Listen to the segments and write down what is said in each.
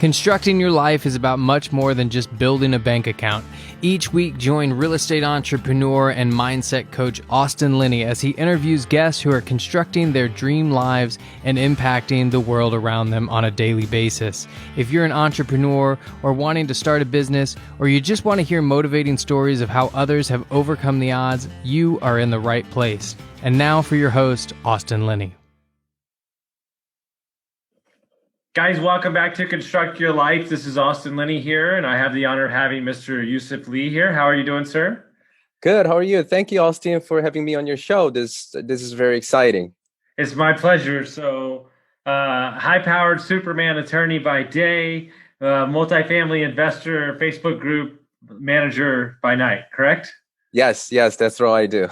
Constructing your life is about much more than just building a bank account. Each week, join real estate entrepreneur and mindset coach Austin Linney as he interviews guests who are constructing their dream lives and impacting the world around them on a daily basis. If you're an entrepreneur or wanting to start a business, or you just want to hear motivating stories of how others have overcome the odds, you are in the right place. And now for your host, Austin Linney. Guys, welcome back to Construct Your Life. This is Austin Linney here, and I have the honor of having Mr. Yosef Lee here. How are you doing, sir? Good. How are you? Thank you, Austin, for having me on your show. This is very exciting. It's my pleasure. So, high-powered Superman attorney by day, multifamily investor, Facebook group manager by night, correct? Yes, that's what I do.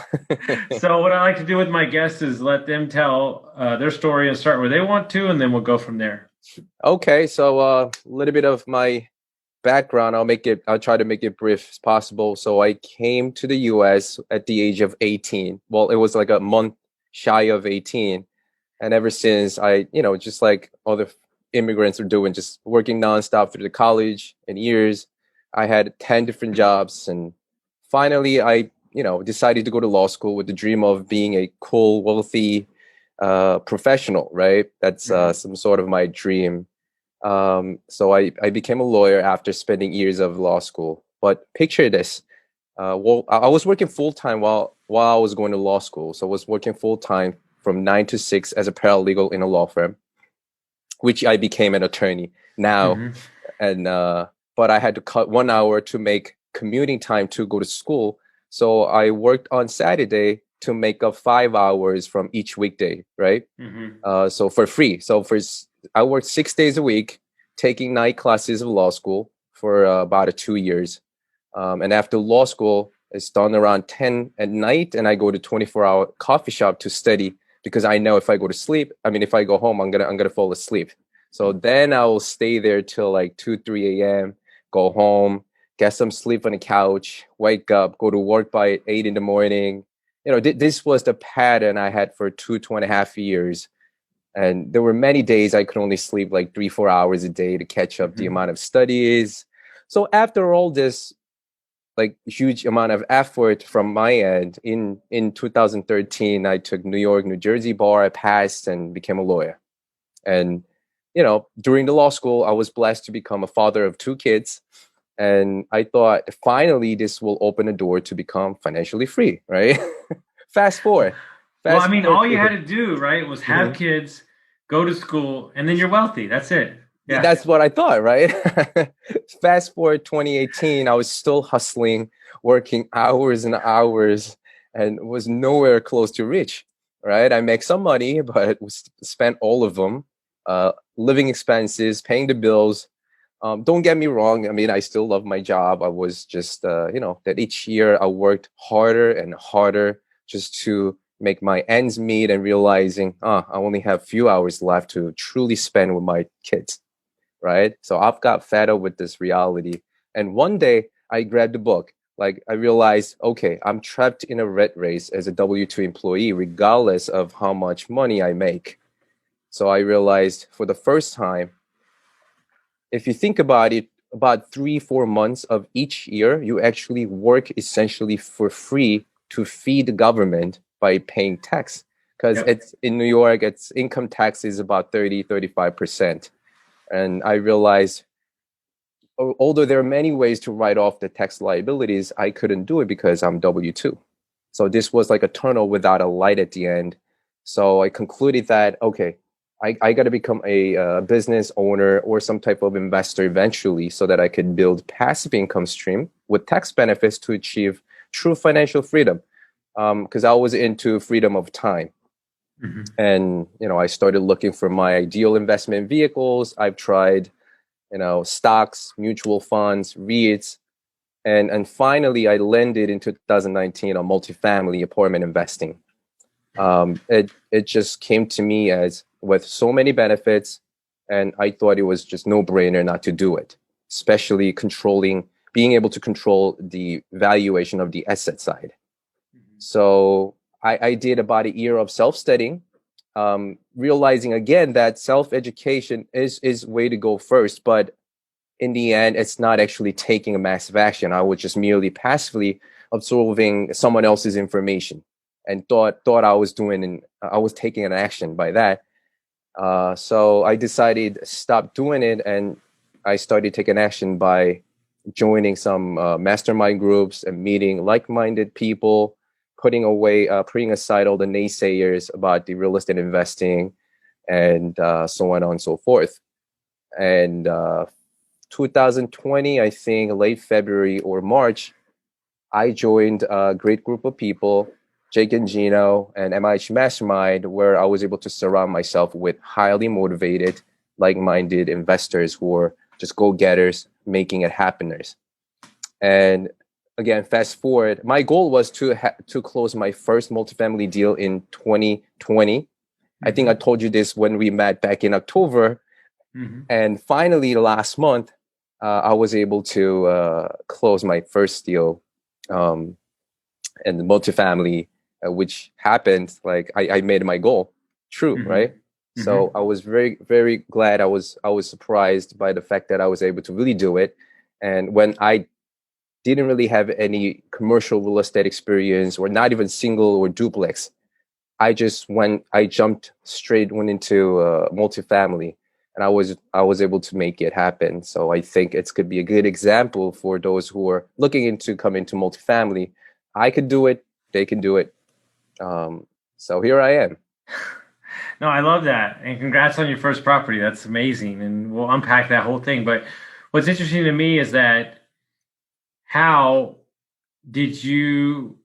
So what I like to do with my guests is let them tell their story and start where they want to, and then we'll go from there. Okay, so a little bit of my background. I'll try to make it brief as possible. So I came to the US at the age of 18. Well, it was like a month shy of 18. And ever since just like other immigrants are doing, just working nonstop through the college and years, I had 10 different jobs. And finally, I decided to go to law school with the dream of being a cool, wealthy professional, right? That's some sort of my dream. So I became a lawyer after spending years of law school. But picture this. I was working full-time while I was going to law school. So I was working full-time from 9 to 6 as a paralegal in a law firm, which I became an attorney now. And but I had to cut 1 hour to make commuting time to go to school. So I worked on Saturday to make up 5 hours from each weekday, right? So for free. So I worked 6 days a week, taking night classes of law school for about 2 years. And after law school, it's done around 10 at night, and I go to 24-hour coffee shop to study because I know if I go home, I'm gonna fall asleep. So then I will stay there till like 2, 3 a.m., go home, get some sleep on the couch, wake up, go to work by 8 in the morning. This was the pattern I had for 2.5 years. And there were many days I could only sleep like 3-4 hours a day to catch up the amount of studies. So after all this, like huge amount of effort from my end, in 2013, I took New York, New Jersey bar. I passed and became a lawyer. And, during the law school, I was blessed to become a father of 2 kids. And I thought, finally, this will open a door to become financially free, right? Fast forward. All you had to do, right, was have kids, go to school, and then you're wealthy. That's it. Yeah. That's what I thought, right? Fast forward 2018, I was still hustling, working hours and hours, and was nowhere close to rich, right? I make some money, but spent all of them, living expenses, paying the bills. Don't get me wrong. I still love my job. I was just, that each year I worked harder and harder just to make my ends meet, and realizing, I only have few hours left to truly spend with my kids, right? So I've got fed up with this reality. And one day I grabbed a book. Like I realized, okay, I'm trapped in a rat race as a W-2 employee, regardless of how much money I make. So I realized for the first time, if you think about it, about 3-4 months of each year, you actually work essentially for free to feed the government by paying tax. Because it's in New York, its income tax is about 30-35%. And I realized, although there are many ways to write off the tax liabilities, I couldn't do it because I'm W-2. So this was like a tunnel without a light at the end. So I concluded that, okay, I got to become a business owner or some type of investor eventually, so that I could build passive income stream with tax benefits to achieve true financial freedom. Because I was into freedom of time. And, I started looking for my ideal investment vehicles. I've tried, stocks, mutual funds, REITs. And finally, I landed in 2019 on multifamily apartment investing. It just came to me as with so many benefits, and I thought it was just no-brainer not to do it, especially being able to control the valuation of the asset side. So I did about a year of self-studying, realizing again that self-education is way to go first, but in the end, it's not actually taking a massive action. I was just merely passively absorbing someone else's information and thought I was taking an action by that. So I decided to stop doing it, and I started taking action by joining some mastermind groups and meeting like-minded people, putting aside all the naysayers about the real estate investing, and so on and so forth. And 2020, I think late February or March, I joined a great group of people, Jake and Gino and MIH Mastermind, where I was able to surround myself with highly motivated, like-minded investors who are just go-getters, making it happeners. And again, fast forward, my goal was to close my first multifamily deal in 2020. Mm-hmm. I think I told you this when we met back in October. Mm-hmm. And finally, last month, I was able to close my first deal in the multifamily, which happened. Like I made my goal true, mm-hmm. right? Mm-hmm. So I was very, very glad. I was surprised by the fact that I was able to really do it. And when I didn't really have any commercial real estate experience, or not even single or duplex, I jumped straight into multifamily, and I was able to make it happen. So I think it could be a good example for those who are looking into come into multifamily. I could do it; they can do it. So here I am. No, I love that, and congrats on your first property. That's amazing, and we'll unpack that whole thing. But what's interesting to me is that how do you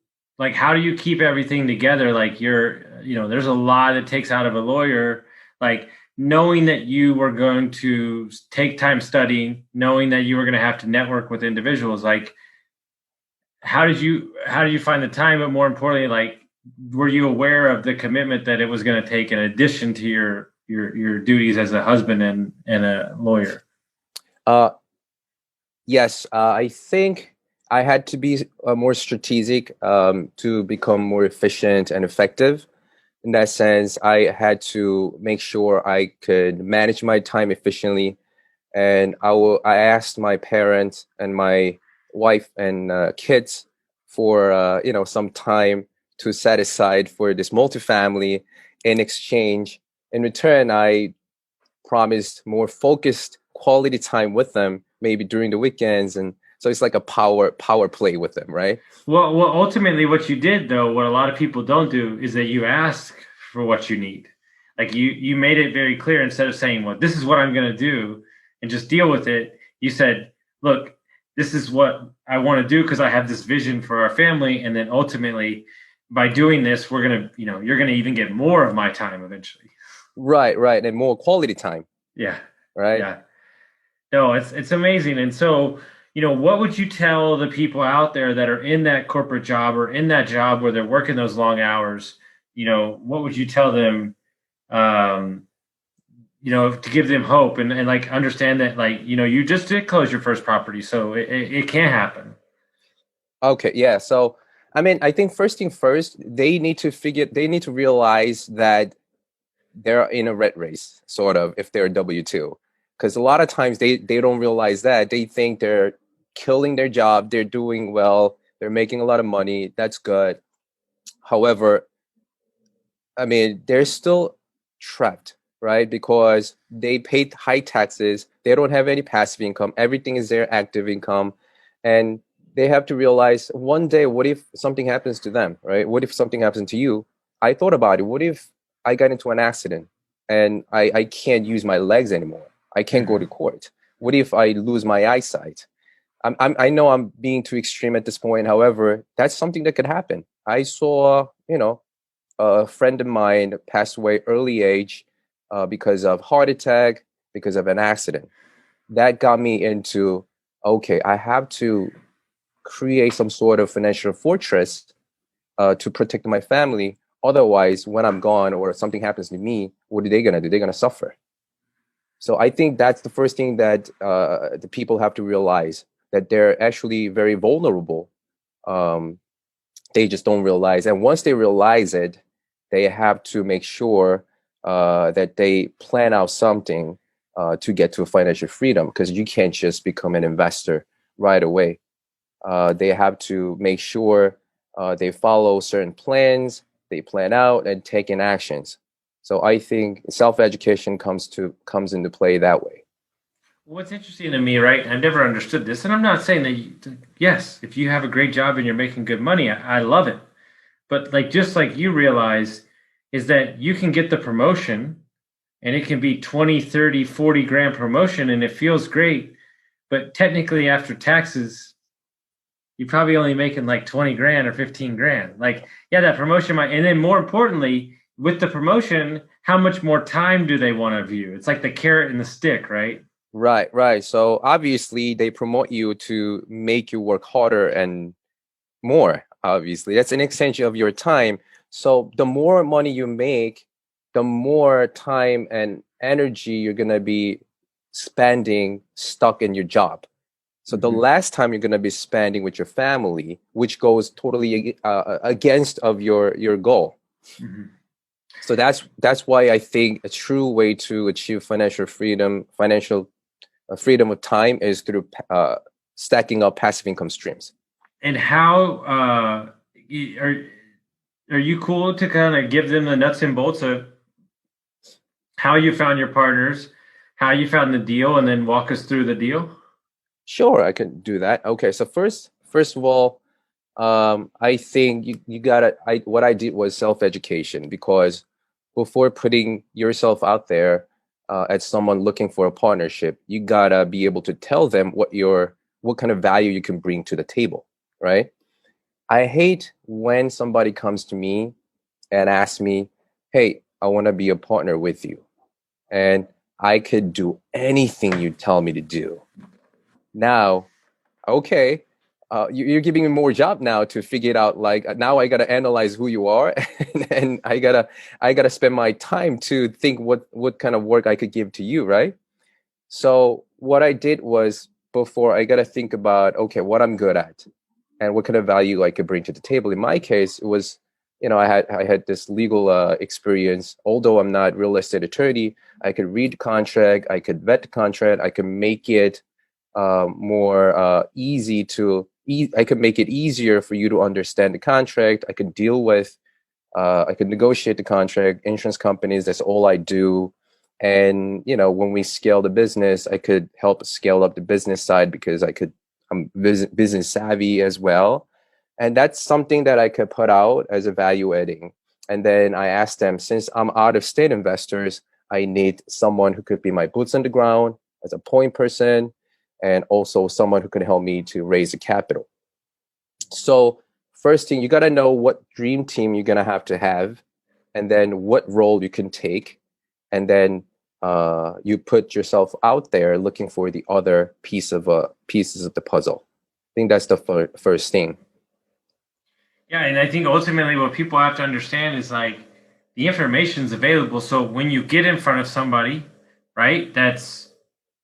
keep everything together? Like there's a lot that takes out of a lawyer, like knowing that you were going to take time studying, knowing that you were going to have to network with individuals. Like, how did you find the time? But more importantly, like, were you aware of the commitment that it was going to take in addition to your duties as a husband and a lawyer? Yes, I think I had to be more strategic to become more efficient and effective. In that sense, I had to make sure I could manage my time efficiently. And I asked my parents and my wife and kids for some time to set aside for this multifamily. In exchange, in return, I promised more focused quality time with them, maybe during the weekends. And so it's like a power play with them, right? Well, ultimately, what you did, though, what a lot of people don't do, is that you ask for what you need. Like you made it very clear. Instead of saying, "Well, this is what I'm going to do," and just deal with it, you said, "Look, this is what I want to do because I have this vision for our family, and then ultimately, by doing this, we're gonna, you're gonna even get more of my time eventually." Right, and more quality time. Yeah. Right. Yeah. No, it's amazing. And so, what would you tell the people out there that are in that corporate job or in that job where they're working those long hours? What would you tell them, to give them hope and like understand that, like, you just did close your first property, so it can happen. Okay. Yeah. So, I mean, I think first thing first, they need to realize that they're in a rat race, sort of, if they're W-2. Because a lot of times they don't realize that. They think they're killing their job, they're doing well, they're making a lot of money. That's good. However, I mean, they're still trapped, right? Because they paid high taxes, they don't have any passive income, everything is their active income. And they have to realize one day, what if something happens to them, right? What if something happens to you? I thought about it. What if I got into an accident and I can't use my legs anymore? I can't go to court. What if I lose my eyesight? I know I'm being too extreme at this point. However, that's something that could happen. I saw, a friend of mine pass away early age because of heart attack, because of an accident. That got me into, okay, I have to create some sort of financial fortress to protect my family. Otherwise, when I'm gone or something happens to me, what are they going to do? They're going to suffer. So I think that's the first thing that the people have to realize, that they're actually very vulnerable. They just don't realize. And once they realize it, they have to make sure that they plan out something to get to financial freedom, because you can't just become an investor right away. They have to make sure they follow certain plans, they plan out and take in actions. So I think self-education comes into play that way. What's interesting to me, right? I've never understood this, and I'm not saying that yes, if you have a great job and you're making good money, I love it. But like just like you realize is that you can get the promotion and it can be 20, 30, 40 grand promotion and it feels great, but technically after taxes, you're probably only making like 20 grand or 15 grand. Like, yeah, that promotion might, and then more importantly, with the promotion, how much more time do they want of you? It's like the carrot and the stick, right? Right, right. So obviously they promote you to make you work harder and more, obviously. That's an extension of your time. So the more money you make, the more time and energy you're going to be spending stuck in your job. So the less time you're going to be spending with your family, which goes totally against of your goal. Mhm. So that's why I think a true way to achieve financial freedom of time is through stacking up passive income streams. And how are you cool to kind of give them the nuts and bolts of how you found your partners, how you found the deal, and then walk us through the deal? Sure, I can do that. Okay, so first of all, I think you gotta. What I did was self-education, because before putting yourself out there as someone looking for a partnership, you gotta be able to tell them what kind of value you can bring to the table, right? I hate when somebody comes to me and asks me, "Hey, I want to be a partner with you," and I could do anything you tell me to do. Now, okay, you're giving me more job now to figure it out. Like now, I gotta analyze who you are, and I gotta spend my time to think what kind of work I could give to you, right? So what I did was, before, I gotta think about, okay, what I'm good at and what kind of value I could bring to the table. In my case, it was, I had this legal experience. Although I'm not real estate attorney, I could read the contract, I could vet the contract, I could make it more easy I could make it easier for you to understand the contract. I could deal with, I could negotiate the contract, insurance companies, that's all I do. And, when we scale the business, I could help scale up the business side because I'm business savvy as well. And that's something that I could put out as a value adding. And then I asked them, since I'm out of state investors, I need someone who could be my boots on the ground as a point person, and also someone who can help me to raise the capital. So first thing, you got to know what dream team you're going to have, and then what role you can take. And then you put yourself out there looking for the other pieces of the puzzle. I think that's the first thing. Yeah, and I think ultimately what people have to understand is like the information is available. So when you get in front of somebody, right, that's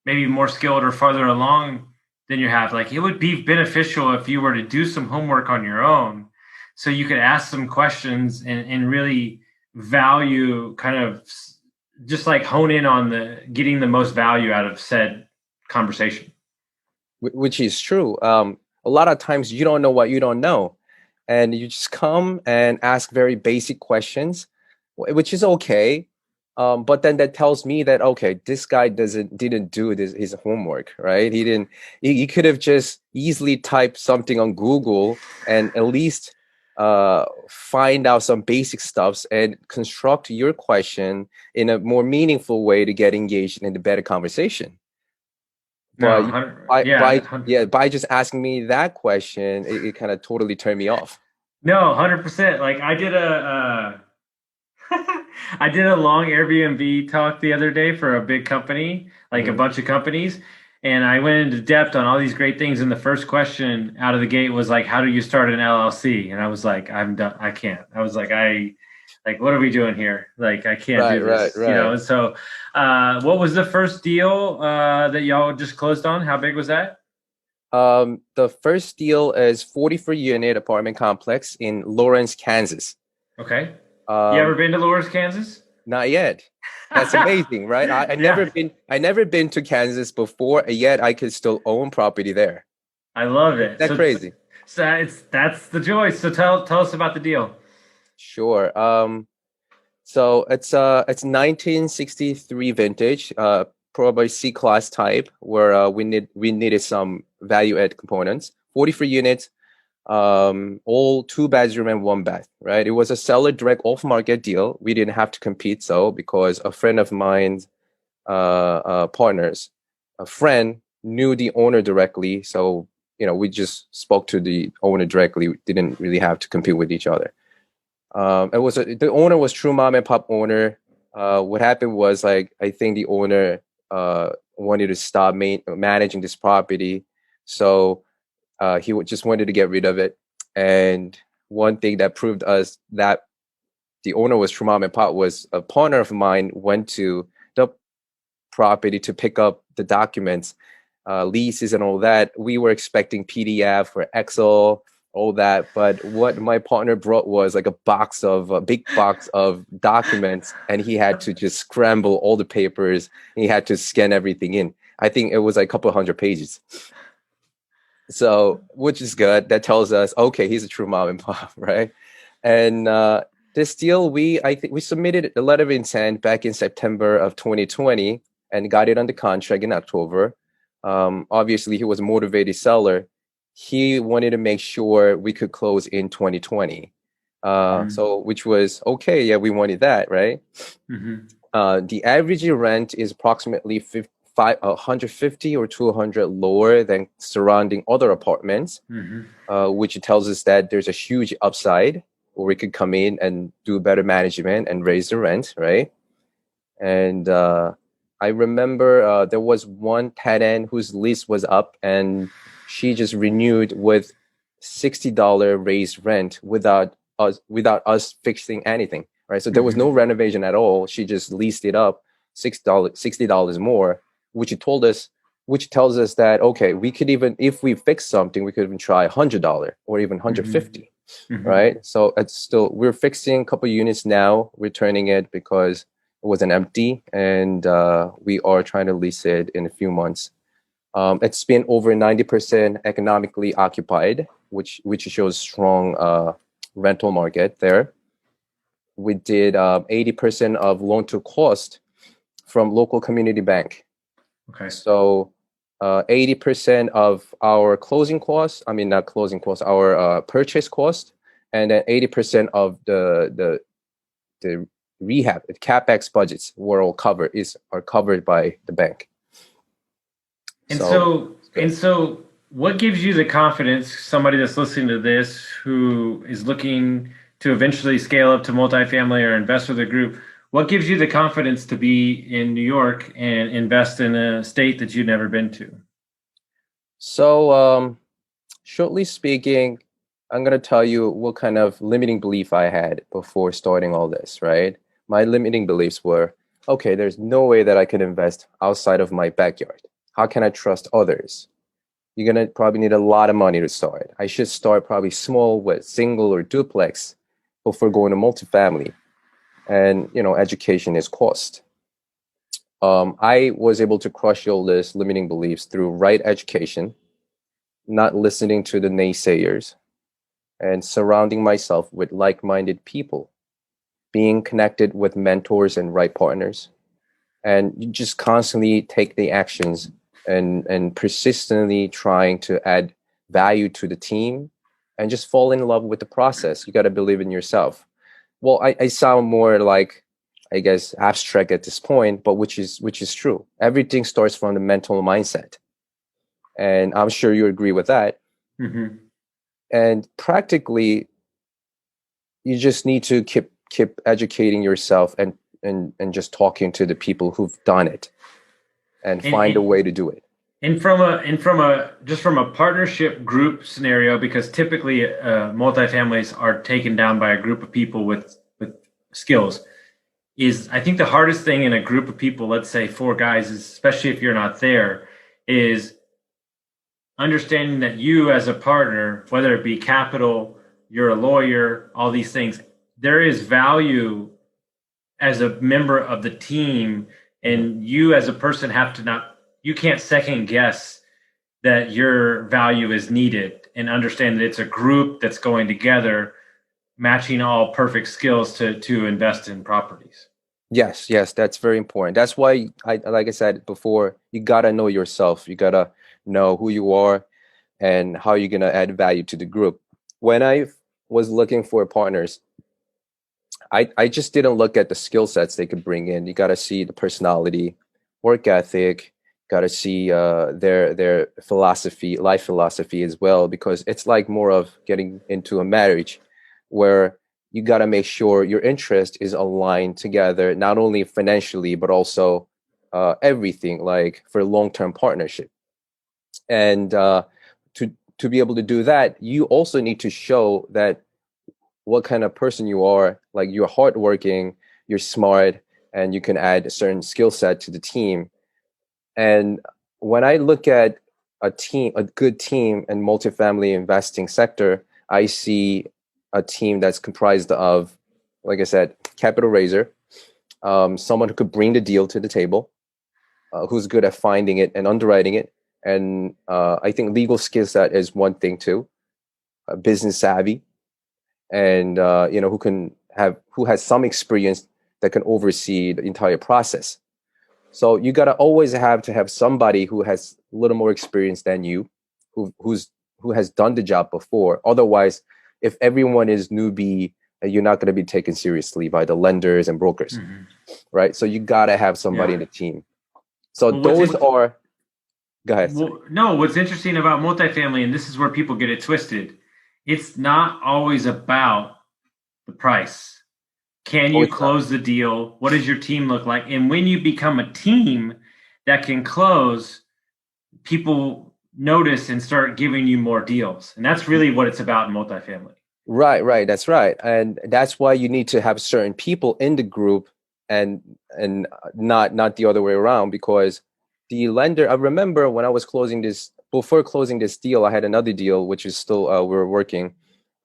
maybe more skilled or farther along than you have, like it would be beneficial if you were to do some homework on your own so you could ask some questions and really value kind of just like hone in on the getting the most value out of said conversation. Which is true. A lot of times you don't know what you don't know, and you just come and ask very basic questions, which is okay. But then that tells me that, okay, this guy didn't do his homework, right? He could have just easily typed something on Google and at least find out some basic stuffs and construct your question in a more meaningful way to get engaged in a better conversation. No, But by yeah, yeah, by just asking me that question, it kind of totally turned me off. no, 100%. Like I did I did a long Airbnb talk the other day for a big company, like a Hmm. bunch of companies, and I went into depth on all these great things. And the first question out of the gate was like, "How do you start an LLC?" And I was like, "I'm done. I can't." I was like, like, what are we doing here? Like, I can't Right, do right, this, you know." right. And so, what was the first deal that y'all just closed on? How big was that? The first deal is 44 unit apartment complex in Lawrence, Kansas. Okay. You ever Um, been to Lawrence, Kansas? Not yet. That's amazing, right? Yeah, I never been to Kansas before, and yet I could still own property there. I love Isn't it. that crazy? So it's that's the joy. So tell us about the deal. Sure. So it's 1963 vintage, probably C-class type, where we needed some value add components. 43 units, all two bedroom and one bath, right? It was a seller direct off market deal. We didn't have to compete, so because a friend of mine's partners, a friend knew the owner directly, so we just spoke to the owner directly. We didn't really have to compete with each other. The owner was true mom and pop owner. What happened was like I think the owner wanted to stop managing this property, so just wanted to get rid of it. And one thing that proved us that the owner was true mom and pop was a partner of mine went to the property to pick up the documents, leases and all that. We were expecting PDF or Excel, all that, but what my partner brought was like a big box of documents, and he had to just scramble all the papers. He had to scan everything in. I think it was like a couple hundred pages. So, which is good. That tells us, okay, he's a true mom and pop, right? And this deal, I think we submitted a letter of intent back in September of 2020 and got it under contract in October. Obviously, he was a motivated seller. He wanted to make sure we could close in 2020. So, which was okay. Yeah, we wanted that, right? The average rent is approximately 150 or 200 lower than surrounding other apartments, which tells us that there's a huge upside where we could come in and do better management and raise the rent, right? And I remember there was one tenant whose lease was up, and she just renewed with $60 raised rent without us fixing anything, right? So there was no renovation at all. She just leased it up $60 more, which tells us that okay, we could even if we fix something, we could even try $100 or even 150, right? So it's still we're fixing a couple units now, returning it because it wasn't empty, and we are trying to lease it in a few months. It's been over 90% economically occupied, which shows strong rental market there. We did 80% of loan to cost from local community bank. Okay. So 80% of our closing costs, I mean not closing costs, our purchase cost, and then 80% of the rehab, the capex budgets are covered by the bank. And so what gives you the confidence, somebody that's listening to this who is looking to eventually scale up to multifamily or invest with a group, what gives you the confidence to be in New York and invest in a state that you've never been to? So shortly speaking, I'm going to tell you what kind of limiting belief I had before starting all this, right? My limiting beliefs were, okay, there's no way that I can invest outside of my backyard. How can I trust others? You're going to probably need a lot of money to start. I should start probably small with single or duplex before going to multifamily. And, education is cost. I was able to crush all this limiting beliefs through right education, not listening to the naysayers, and surrounding myself with like-minded people, being connected with mentors and right partners, and you just constantly take the actions and persistently trying to add value to the team and just fall in love with the process. You got to believe in yourself. Well, I sound more like, I guess, abstract at this point, but which is true. Everything starts from the mental mindset, and I'm sure you agree with that. And practically, you just need to keep educating yourself and just talking to the people who've done it and find a way to do it. And from a partnership group scenario, because typically multifamilies are taken down by a group of people with skills, is I think the hardest thing in a group of people, let's say 4 guys, especially if you're not there, is understanding that you as a partner, whether it be capital, you're a lawyer, all these things, there is value as a member of the team, and you as a person have to not, you can't second guess that your value is needed, and understand that it's a group that's going together, matching all perfect skills to invest in properties. Yes, yes, that's very important. That's why like I said before, you gotta know yourself. You gotta know who you are and how you're gonna add value to the group. When I was looking for partners, I just didn't look at the skill sets they could bring in. You gotta see the personality, work ethic, gotta see their philosophy, life philosophy as well, because it's like more of getting into a marriage where you got to make sure your interest is aligned together, not only financially, but also everything, like for long-term partnership. And to be able to do that, you also need to show that what kind of person you are. Like you're hardworking, you're smart, and you can add a certain skill set to the team. And when I look at a good team in multifamily investing sector, I see a team that's comprised of, like I said, capital raiser, someone who could bring the deal to the table, who's good at finding it and underwriting it. And I think legal skill set is one thing too, business savvy, and who has some experience that can oversee the entire process. So you gotta always have to have somebody who has a little more experience than you, who has done the job before. Otherwise, if everyone is newbie, you're not gonna be taken seriously by the lenders and brokers, right? So you gotta have somebody in Yeah. the team. So Well, those are, go ahead. well, no, what's interesting about multifamily, and this is where people get it twisted, it's not always about the price. Can Oh, you it's not. close the deal? What does your team look like? And when you become a team that can close, people notice and start giving you more deals. And that's really what it's about in multifamily. Right, right. That's right. And that's why you need to have certain people in the group, and not the other way around, because the lender, I remember when I was closing this, before closing this deal, I had another deal which is still we're working.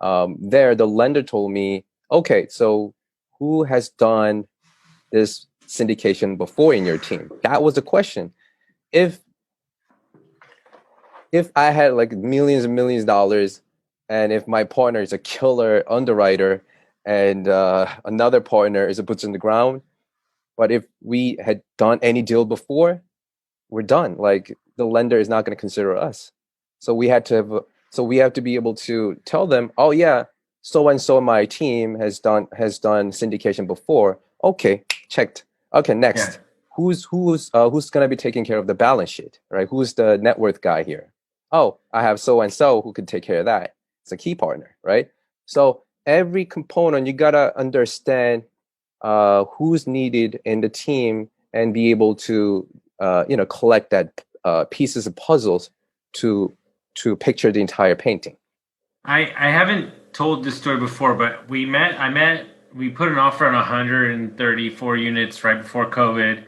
There the lender told me, "Okay, so who has done this syndication before in your team?" That was the question. If if I had like millions and millions of dollars, and if my partner is a killer underwriter, and another partner is a boots on the ground, but if we had done any deal before, we're done. Like the lender is not going to consider us. So we had to we have to be able to tell them, oh yeah, so and so my team has done syndication before. Okay, checked. Okay, Yeah. next. Who's going to be taking care of the balance sheet, right? Who's the net worth guy here? Oh, I have so and so who can take care of that. It's a key partner, right? So every component you gotta understand who's needed in the team, and be able to collect that pieces of puzzles to picture the entire painting. I haven't told this story before, but we put an offer on 134 units right before COVID.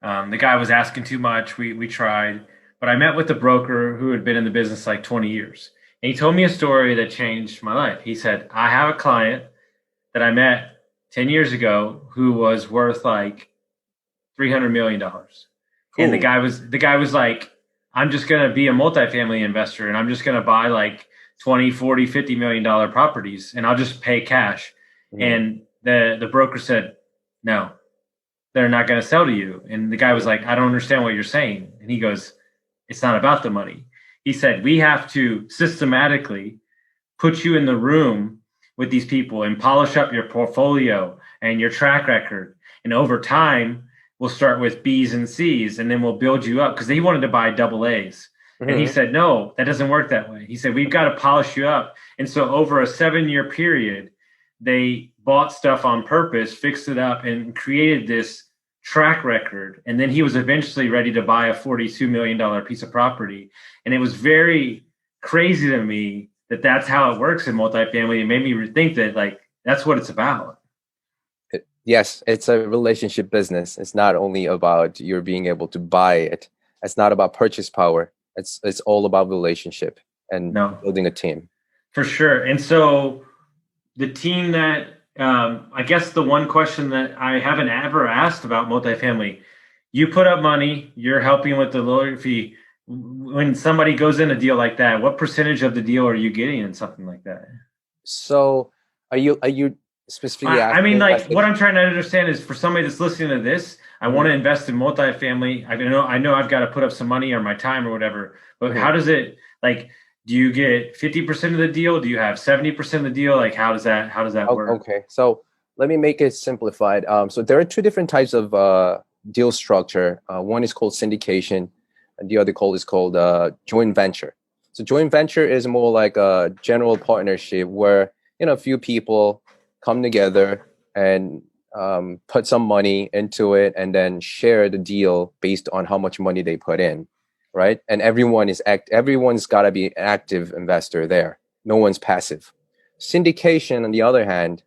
The guy was asking too much. We tried, but I met with the broker who had been in the business like 20 years. And he told me a story that changed my life. He said, I have a client that I met 10 years ago who was worth like $300 million. And Cool. the guy was like, I'm just going to be a multifamily investor, and I'm just going to buy like 20, 40, $50 million properties, and I'll just pay cash. Mm, And the broker said, no, they're not going to sell to you. And the guy was mm, like, I don't understand what you're saying. And he goes, it's not about the money. He said, we have to systematically put you in the room with these people and polish up your portfolio and your track record. And over time, we'll start with B's and C's, and then we'll build you up, because he wanted to buy double A's. And he mhm, said, no, that doesn't work that way. He said, we've got to polish you up. And so over a 7-year period, they bought stuff on purpose, fixed it up, and created this track record. And then he was eventually ready to buy a $42 million piece of property. And it was very crazy to me that that's how it works in multifamily. It made me think that like that's what it's about. Yes, it's a relationship business. It's not only about your being able to buy it. It's not about purchase power. It's all about relationship and No, building a team. for sure. And so the team that I guess the one question that I haven't ever asked about multifamily, you put up money, you're helping with the lawyer fee. When somebody goes in a deal like that, what percentage of the deal are you getting in something like that? So are you specifically I mean, asking like like what I'm trying to understand is for somebody that's listening to this, I want Mhm, to invest in multifamily. I know I've got to put up some money or my time or whatever, but how mhm. does it like do you get 50% of the deal? Do you have 70% of the deal? Like how does that work? Okay, so let me make it simplified. So there are two different types of deal structure. One is called syndication, and the other is called joint venture. So joint venture is more like a general partnership where a few people come together and put some money into it, and then share the deal based on how much money they put in, right? And everyone's got to be an active investor there. No one's passive. Syndication, on the other hand,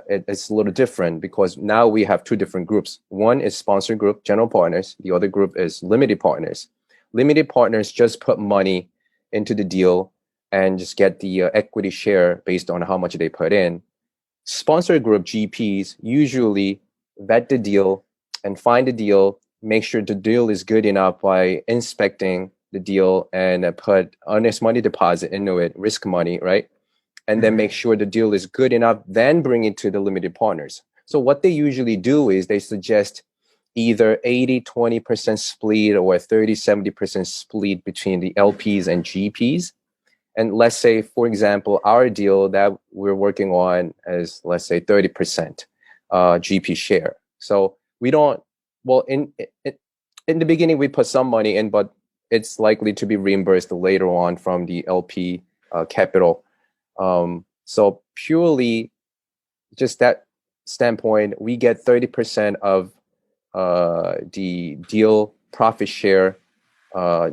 it's a little different because now we have two different groups. One is sponsor group, general partners. The other group is limited partners. Limited partners just put money into the deal and just get the equity share based on how much they put in. Sponsor group GPs usually vet the deal and find the deal, make sure the deal is good enough by inspecting the deal and put earnest money deposit into it, risk money, right? And then Mhm. make sure the deal is good enough, then bring it to the limited partners. So what they usually do is they suggest either 80-20% split or 30-70% split between the LPs and GPs. And let's say, for example, our deal that we're working on is, let's say, 30% GP share. So we don't, well, in the beginning, we put some money in, but it's likely to be reimbursed later on from the LP capital. So purely just that standpoint, we get 30% of the deal profit share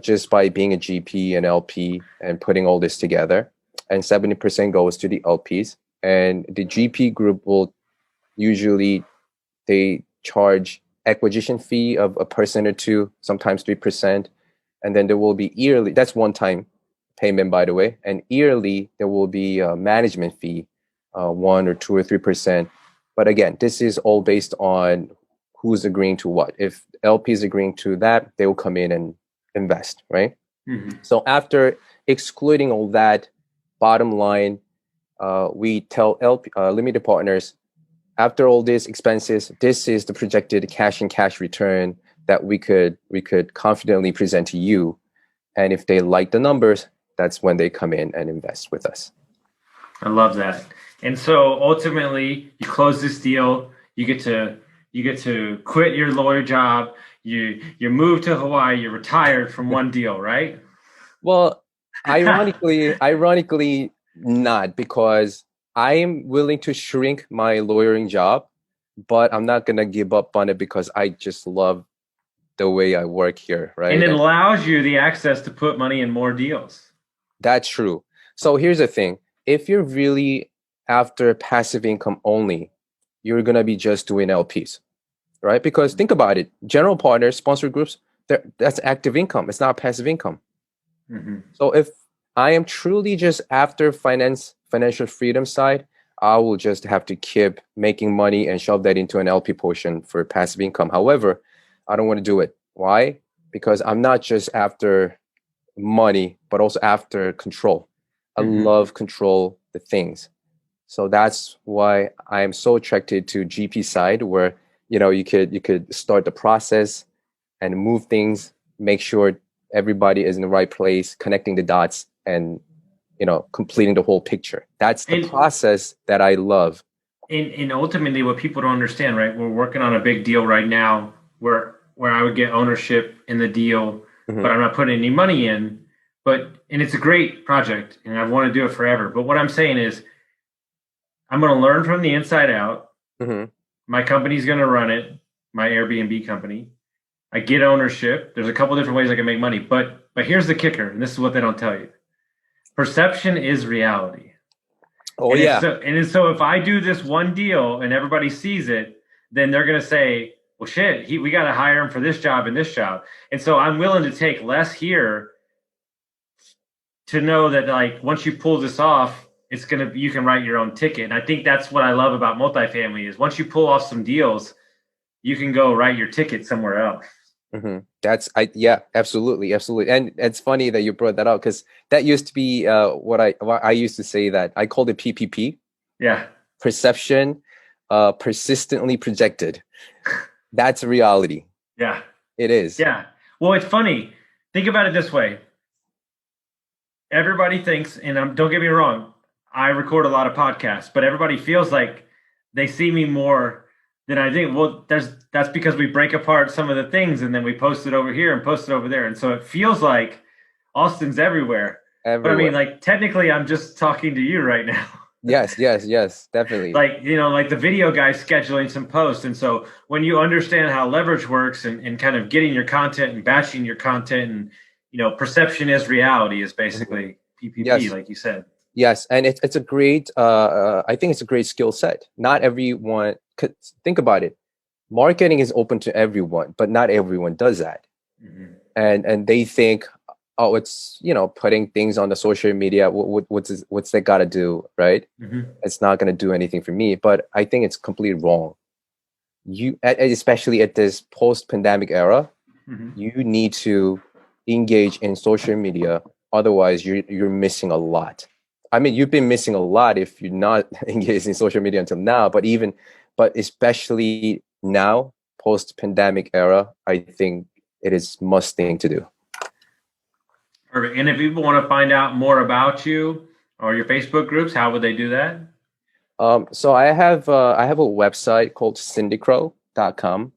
just by being a GP and LP and putting all this together. And 70% goes to the LPs. And the GP group will usually, they charge acquisition fee of 1% or 2, sometimes 3%. And then there will be yearly, that's one time payment, by the way. And yearly, there will be a management fee, 1 or 2 or 3%. But again, this is all based on who's agreeing to what. If LP is agreeing to that, they will come in and invest, right? Mhm. So after excluding all that, bottom line, we tell LP, limited partners, after all these expenses, this is the projected cash and cash return that we could confidently present to you. And if they like the numbers, that's when they come in and invest with us. I love that. And so ultimately, you close this deal. You get to quit your lawyer job. You move to Hawaii. You're retired from one deal, right? Well, ironically not, because I am willing to shrink my lawyering job, but I'm not gonna give up on it because I just love the way I work here, And right? it And allows you the access to put money in more deals. that's true. So here's the thing. If you're really after passive income only, you're gonna be just doing LPs, right? Because think about it, general partners, sponsor groups, that's active income. It's not passive income. Mhm. So if I am truly just after financial freedom side, I will just have to keep making money and shove that into an LP portion for passive income. However, I don't want to do it. Why? Because I'm not just after money, but also after control. I Mhm. love control the things. So that's why I am so attracted to GP side, where you could start the process and move things, make sure everybody is in the right place, connecting the dots, and completing the whole picture. That's the And process that I love. and ultimately, what people don't understand, right? We're working on a big deal right now where I would get ownership in the deal, but Hmm. I'm not putting any money in. And it's a great project, and I want to do it forever. But what I'm saying is, I'm going to learn from the inside out. Hmm. My company's going to run it, my Airbnb company. I get ownership. There's a couple different ways I can make money, but here's the kicker, and this is what they don't tell you. Perception is reality. Oh And if yeah. so, if I do this one deal and everybody sees it, then they're gonna say, "Well, shit, we got to hire him for this job and this job." And so I'm willing to take less here to know that like once you pull this off, you can write your own ticket. And I think that's what I love about multifamily is once you pull off some deals, you can go write your ticket somewhere else. Yeah, absolutely, absolutely. And it's funny that you brought that up because that used to be what I used to say, that I called it PPP. Yeah. Perception, persistently projected. That's reality. Yeah. It is. Yeah. Well, it's funny. Think about it this way. Everybody thinks, and don't get me wrong, I record a lot of podcasts, but everybody feels like they see me more than I think. Well, that's because we break apart some of the things and then we post it over here and post it over there. And so it feels like Austin's everywhere. But I mean, like, technically I'm just talking to you right now. Yes, definitely. Like, like the video guy scheduling some posts. And so when you understand how leverage works and kind of getting your content and batching your content and, perception is reality is basically PPP, yes. Like you said. Yes. And it's a great, I think it's a great skill set. Not everyone could think about it. Marketing is open to everyone, but not everyone does that. Mm-hmm. And they think, oh, it's, putting things on the social media. What's that got to do, right? Mm-hmm. It's not going to do anything for me. But I think it's completely wrong. Especially at this post-pandemic era, mm-hmm. you need to engage in social media. Otherwise, you're missing a lot. I mean, you've been missing a lot if you're not engaged in social media until now. But especially now, post-pandemic era, I think it is must thing to do. Perfect. And if people want to find out more about you or your Facebook groups, how would they do that? So I have a website called syndicro.com,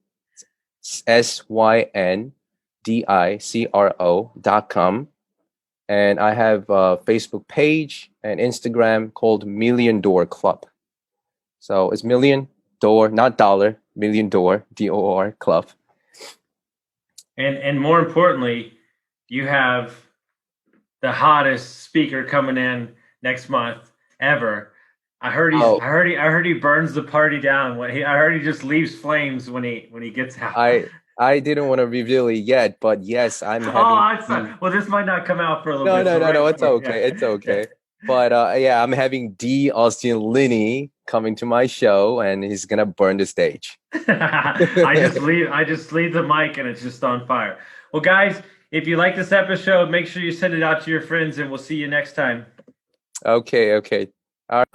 SYNDICRO.com. And I have a Facebook page and Instagram called Million Door Club. So it's Million Door, not dollar, Million Door, DOR Club. And more importantly, you have the hottest speaker coming in next month ever. I heard he burns the party down. I heard he just leaves flames when he gets out. I didn't want to reveal it yet, but yes, I'm having. Well, this might not come out for a little bit. No, it's okay. Yeah. It's okay. But I'm having Austin Linney coming to my show, and he's gonna burn the stage. I just leave the mic, and it's just on fire. Well, guys, if you like this episode, make sure you send it out to your friends, and we'll see you next time. Okay. All right.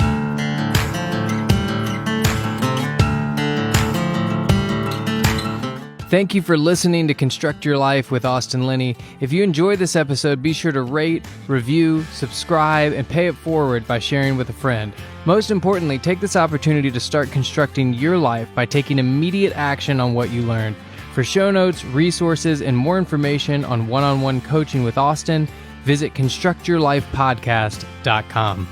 Thank you for listening to Construct Your Life with Austin Linney. If you enjoyed this episode, be sure to rate, review, subscribe, and pay it forward by sharing with a friend. Most importantly, take this opportunity to start constructing your life by taking immediate action on what you learned. For show notes, resources, and more information on one-on-one coaching with Austin, visit constructyourlifepodcast.com.